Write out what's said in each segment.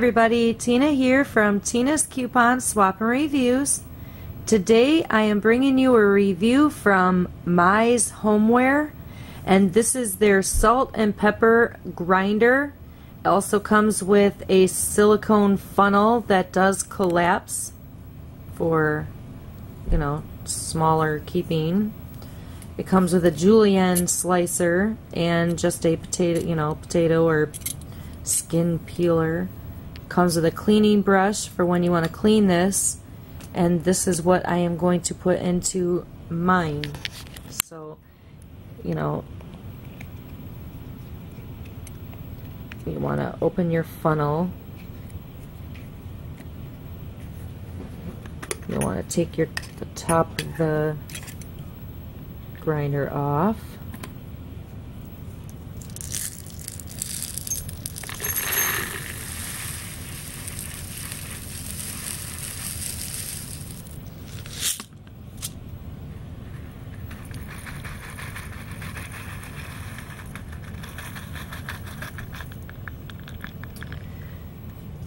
everybody, Tina here from Tina's Coupon Swap and Reviews. Today I am bringing you a review from Mize Homeware, and this is their salt and pepper grinder. It also comes with a silicone funnel that does collapse for, you know, smaller keeping. It comes with a julienne slicer and just a potato or skin peeler. Comes with a cleaning brush for when you want to clean this, and this is what I am going to put into mine. So, you know, you want to open your funnel. You want to take the top of the grinder off.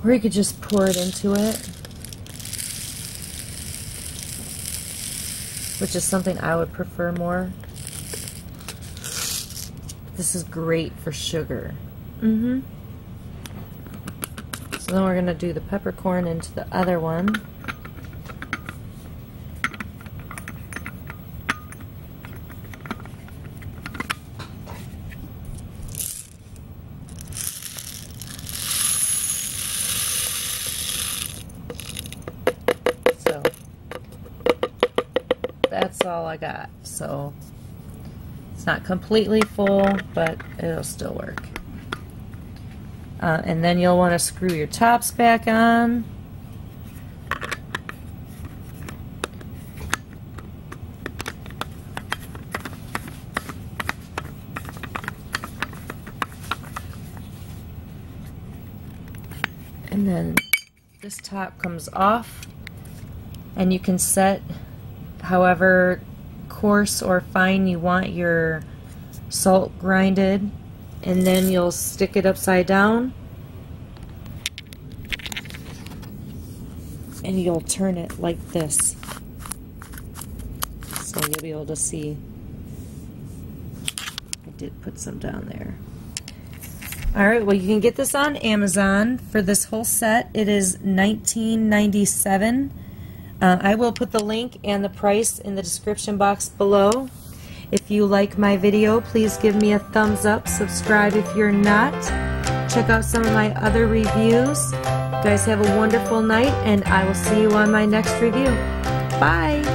Or you could just pour it into it, which is something I would prefer more. This is great for sugar. So then we're going to do the peppercorn into the other one. That's all I got, so it's not completely full, but it'll still work. And then you'll want to screw your tops back on. And then this top comes off, and you can set however coarse or fine you want your salt grinded, and then you'll stick it upside down and you'll turn it like this, so you'll be able to see. I did put some down there. Alright, well, you can get this on Amazon for this whole set. It is $19.97. I will put the link and the price in the description box below. If you like my video, please give me a thumbs up. Subscribe if you're not. Check out some of my other reviews. You guys have a wonderful night, and I will see you on my next review. Bye!